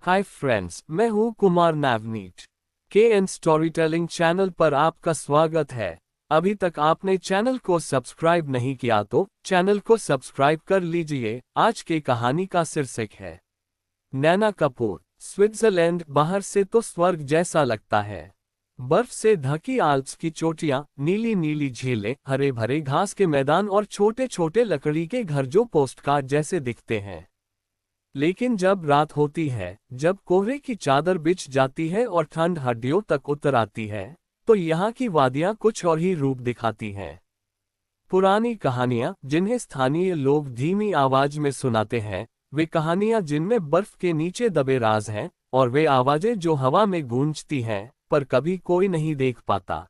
Hi friends, मैं हूं Kumar Navneet. KN storytelling channel पर आपका स्वागत है। अभी तक आपने चैनल को सब्सक्राइब नहीं किया तो चैनल को सब्सक्राइब कर लीजिए। आज की कहानी का शीर्षक है नैना कपूर। स्विट्जरलैंड बाहर से तो स्वर्ग जैसा लगता है। बर्फ से ढकी आल्प्स की चोटियां, नीली नीली झीलें, हरे भरे घास के मैदान और छोटे छोटे लकड़ी के घर जो पोस्टकार्ड जैसे दिखते हैं। लेकिन जब रात होती है, जब कोहरे की चादर बिछ जाती है और ठंड हड्डियों तक उतर आती है, तो यहाँ की वादियाँ कुछ और ही रूप दिखाती हैं। पुरानी कहानियाँ जिन्हें स्थानीय लोग धीमी आवाज में सुनाते हैं, वे कहानियाँ जिनमें बर्फ के नीचे दबे राज हैं, और वे आवाजें जो हवा में गूंजती हैं, पर कभी कोई नहीं देख पाता।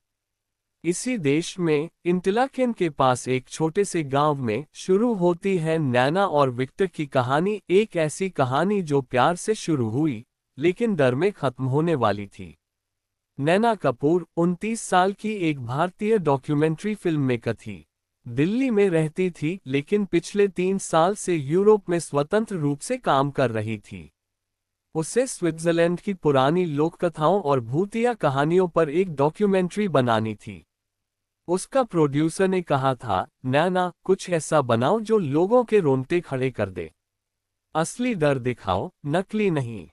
इसी देश में इंटरलाकेन के पास एक छोटे से गांव में शुरू होती है नैना और विक्टर की कहानी। एक ऐसी कहानी जो प्यार से शुरू हुई लेकिन डर में खत्म होने वाली थी। नैना कपूर 29 साल की एक भारतीय डॉक्यूमेंट्री फिल्म मेकर थी। दिल्ली में रहती थी लेकिन पिछले 3 साल से यूरोप में स्वतंत्र रूप से काम कर रही थी। उसे स्विट्जरलैंड की पुरानी लोककथाओं और भूतिया कहानियों पर एक डॉक्यूमेंट्री बनानी थी। उसका प्रोड्यूसर ने कहा था, नैना, कुछ ऐसा बनाओ जो लोगों के रोंगटे खड़े कर दे। असली डर दिखाओ, नकली नहीं।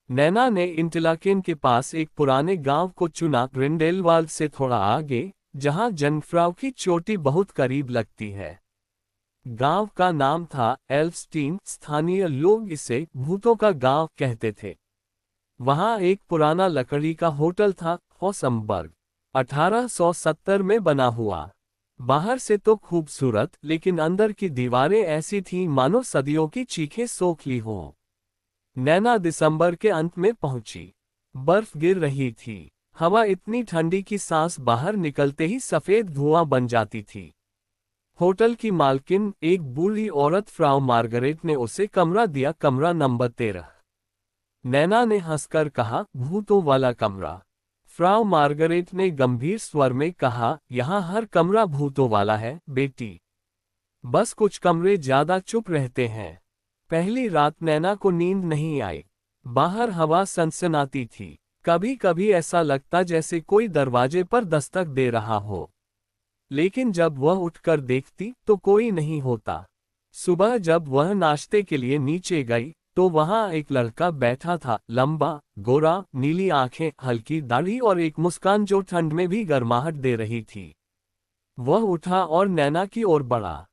नैना ने इंटरलाकेन के पास एक पुराने गांव को चुना, ग्रिंडेलवाल्ड से थोड़ा आगे, जहां जंगफ्राउ की चोटी बहुत करीब लगती है। गांव का नाम था एल्फ्स्टीन। स्थानीय लोग इसे भूतों का गांव कहते थे। वहां एक पुराना लकड़ी का होटल था, हॉसमबर्ग। 1870 में बना हुआ। बाहर से तो खूबसूरत, लेकिन अंदर की दीवारें ऐसी थीं मानो सदियों की चीखें सोख ली हों। नैना दिसंबर के अंत में पहुंची। बर्फ गिर रही थी। हवा इतनी ठंडी कि सांस बाहर निकलते ही सफेद धुआं बन जाती थी। होटल की मालकिन, एक बूढ़ी औरत फ्राउ मार्गरेट ने उसे कमरा दिया, कमरा नंबर 13। नैना ने हंसकर कहा, भूतों वाला कमरा। फ्राउ मार्गरेट ने गंभीर स्वर में कहा, यहाँ हर कमरा भूतों वाला है, बेटी। बस कुछ कमरे ज्यादा चुप रहते हैं। पहली रात नैना को नींद नहीं आई। बाहर हवा सनसनाती थी। कभी कभी ऐसा लगता जैसे कोई दरवाजे पर दस्तक दे रहा हो। लेकिन जब वह उठकर देखती तो कोई नहीं होता। सुबह जब वह नाश्ते के लिए नीचे गई तो वहां एक लड़का बैठा था, लंबा, गोरा, नीली आंखें, हल्की दाढ़ी और एक मुस्कान जो ठंड में भी गर्माहट दे रही थी। वह उठा और नैना की ओर बढ़ा।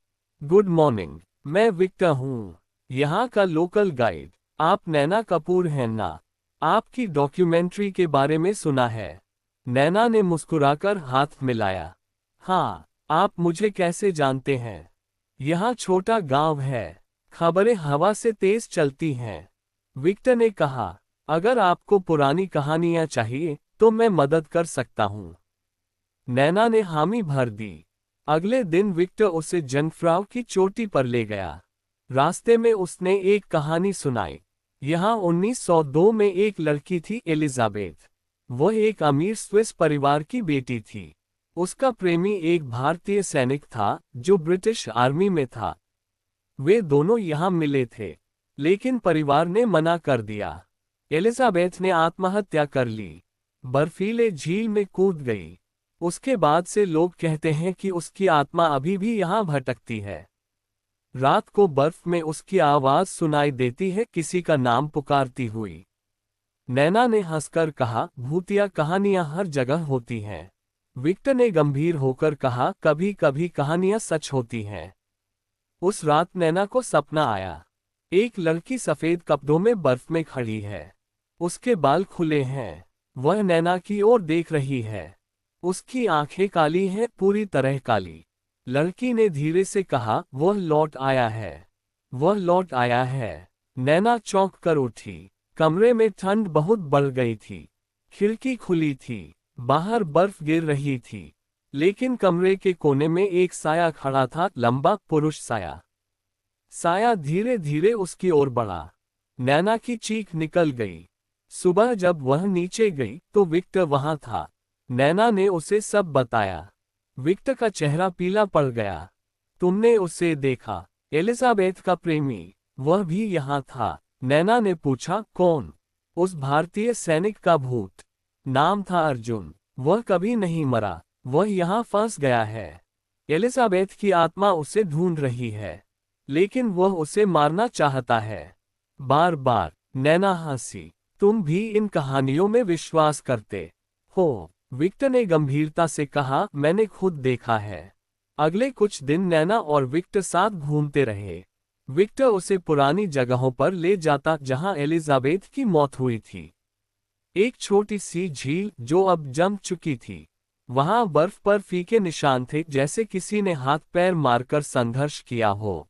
गुड मॉर्निंग, मैं विक्टर हूँ, यहाँ का लोकल गाइड। आप नैना कपूर हैं ना? आपकी डॉक्यूमेंट्री के बारे में सुना है। नैना ने मुस्कुराकर हाथ मिलाया। हाँ, आप मुझे कैसे जानते हैं? यहाँ छोटा गांव है, खबरें हवा से तेज चलती हैं। विक्टर ने कहा, अगर आपको पुरानी कहानियां चाहिए तो मैं मदद कर सकता हूँ। नैना ने हामी भर दी। अगले दिन विक्टर उसे जंगफ्राउ की चोटी पर ले गया। रास्ते में उसने एक कहानी सुनाई। यहाँ 1902 में एक लड़की थी, एलिजाबेथ। वह एक अमीर स्विस परिवार की बेटी थी। उसका प्रेमी एक भारतीय सैनिक था जो ब्रिटिश आर्मी में था। वे दोनों यहाँ मिले थे, लेकिन परिवार ने मना कर दिया। एलिजाबेथ ने आत्महत्या कर ली, बर्फीले झील में कूद गई। उसके बाद से लोग कहते हैं कि उसकी आत्मा अभी भी यहाँ भटकती है। रात को बर्फ में उसकी आवाज सुनाई देती है, किसी का नाम पुकारती हुई। नैना ने हंसकर कहा, भूतिया कहानियां हर जगह होती हैं। विक्टर ने गंभीर होकर कहा, कभी कभी कहानियां सच होती हैं। उस रात नैना को सपना आया। एक लड़की सफेद कपड़ों में बर्फ में खड़ी है। उसके बाल खुले हैं। वह नैना की ओर देख रही है। उसकी आंखें काली हैं, पूरी तरह काली। लड़की ने धीरे से कहा, वह लौट आया है, वह लौट आया है। नैना चौंक कर उठी। कमरे में ठंड बहुत बढ़ गई थी। खिड़की खुली थी। बाहर बर्फ गिर रही थी। लेकिन कमरे के कोने में एक साया खड़ा था, लंबा पुरुष साया। साया धीरे धीरे उसकी ओर बढ़ा। नैना की चीख निकल गई। सुबह जब वह नीचे गई तो विक्टर वहां था। नैना ने उसे सब बताया। विक्टर का चेहरा पीला पड़ गया। तुमने उसे देखा? एलिजाबेथ का प्रेमी, वह भी यहाँ था। नैना ने पूछा, कौन? उस भारतीय सैनिक का भूत। नाम था अर्जुन। वह कभी नहीं मरा, वह यहाँ फंस गया है। एलिजाबेथ की आत्मा उसे ढूंढ रही है, लेकिन वह उसे मारना चाहता है। बार बार। नैना हंसी। तुम भी इन कहानियों में विश्वास करते हो? विक्टर ने गंभीरता से कहा, मैंने खुद देखा है। अगले कुछ दिन नैना और विक्टर साथ घूमते रहे। विक्टर उसे पुरानी जगहों पर ले जाता जहां एलिजाबेथ की मौत हुई थी। एक छोटी सी झील जो अब जम चुकी थी। वहां बर्फ पर फीके निशान थे, जैसे किसी ने हाथ पैर मारकर संघर्ष किया हो।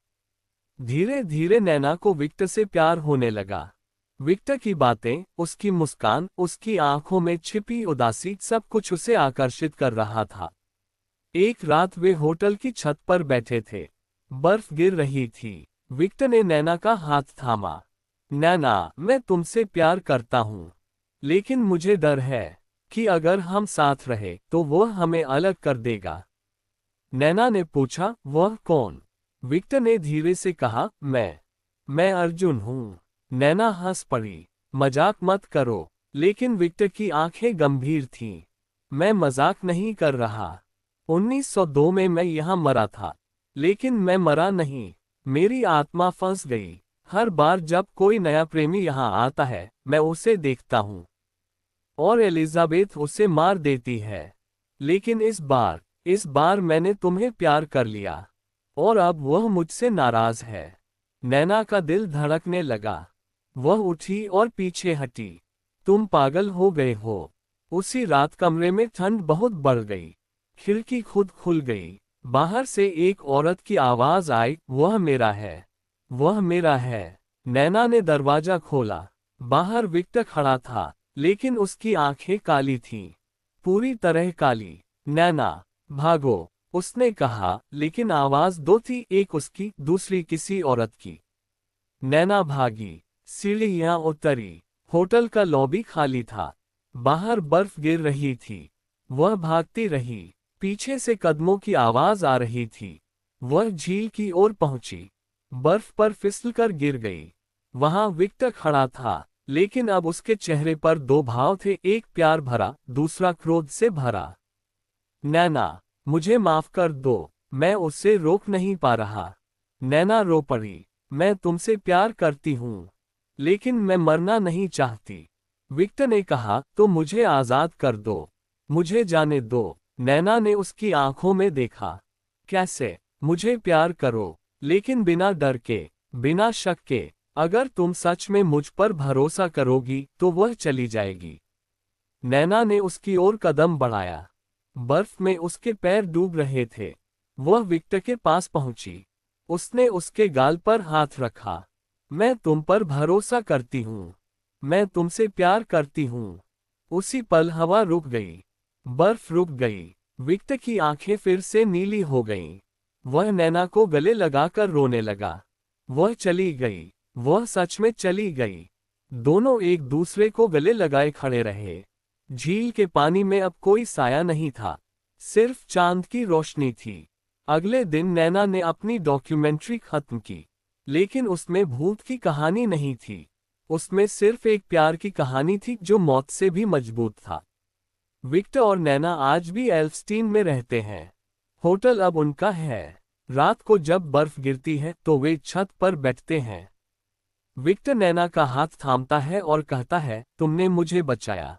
धीरे धीरे नैना को विक्टर से प्यार होने लगा। विक्टर की बातें, उसकी मुस्कान, उसकी आंखों में छिपी उदासी, सब कुछ उसे आकर्षित कर रहा था। एक रात वे होटल की छत पर बैठे थे। बर्फ गिर रही थी। विक्टर ने नैना का हाथ थामा। नैना, मैं तुमसे प्यार करता हूँ, लेकिन मुझे डर है कि अगर हम साथ रहे तो वह हमें अलग कर देगा। नैना ने पूछा, वह कौन? विक्टर ने धीरे से कहा, मैं अर्जुन हूँ। नैना हंस पड़ी। मजाक मत करो। लेकिन विक्टर की आंखें गंभीर थीं। मैं मजाक नहीं कर रहा। 1902 में मैं यहाँ मरा था, लेकिन मैं मरा नहीं। मेरी आत्मा फंस गई। हर बार जब कोई नया प्रेमी यहाँ आता है, मैं उसे देखता हूँ और एलिजाबेथ उसे मार देती है। लेकिन इस बार मैंने तुम्हें प्यार कर लिया और अब वह मुझसे नाराज है। नैना का दिल धड़कने लगा। वह उठी और पीछे हटी। तुम पागल हो गए हो। उसी रात कमरे में ठंड बहुत बढ़ गई। खिड़की खुद खुल गई। बाहर से एक औरत की आवाज आई, वह मेरा है, वह मेरा है। नैना ने दरवाजा खोला। बाहर विक्टर खड़ा था, लेकिन उसकी आंखें काली थीं, पूरी तरह काली। नैना, भागो, उसने कहा, लेकिन आवाज दो थी, एक उसकी, दूसरी किसी औरत की। नैना भागी, सीढ़ियां उतरी। होटल का लॉबी खाली था। बाहर बर्फ गिर रही थी। वह भागती रही। पीछे से कदमों की आवाज आ रही थी। वह झील की ओर पहुंची। बर्फ पर फिसलकर गिर गई। वहां विक्टर खड़ा था, लेकिन अब उसके चेहरे पर दो भाव थे, एक प्यार भरा, दूसरा क्रोध से भरा। नैना, मुझे माफ कर दो, मैं उससे रोक नहीं पा रहा। नैना रो पड़ी। मैं तुमसे प्यार करती हूँ, लेकिन मैं मरना नहीं चाहती। विक्टर ने कहा, तो मुझे आजाद कर दो, मुझे जाने दो। नैना ने उसकी आंखों में देखा। कैसे? मुझे प्यार करो, लेकिन बिना डर के, बिना शक के। अगर तुम सच में मुझ पर भरोसा करोगी तो वह चली जाएगी। नैना ने उसकी ओर कदम बढ़ाया। बर्फ में उसके पैर डूब रहे थे। वह विक्टर के पास पहुंची। उसने उसके गाल पर हाथ रखा। मैं तुम पर भरोसा करती हूँ, मैं तुमसे प्यार करती हूँ। उसी पल हवा रुक गई। बर्फ रुक गई। विक्टर की आंखें फिर से नीली हो गईं। वह नैना को गले लगाकर रोने लगा। वह चली गई। वह सच में चली गई। दोनों एक दूसरे को गले लगाए खड़े रहे। झील के पानी में अब कोई साया नहीं था, सिर्फ चांद की रोशनी थी। अगले दिन नैना ने अपनी डॉक्यूमेंट्री खत्म की, लेकिन उसमें भूत की कहानी नहीं थी। उसमें सिर्फ एक प्यार की कहानी थी जो मौत से भी मजबूत था। विक्टर और नैना आज भी एल्फ्स्टीन में रहते हैं। होटल अब उनका है। रात को जब बर्फ गिरती है तो वे छत पर बैठते हैं। विक्टर नैना का हाथ थामता है और कहता है, तुमने मुझे बचाया।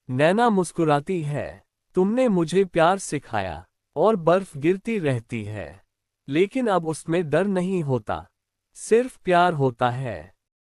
नैना मुस्कुराती है, तुमने मुझे प्यार सिखाया। और बर्फ गिरती रहती है, लेकिन अब उसमें डर नहीं होता, सिर्फ प्यार होता है।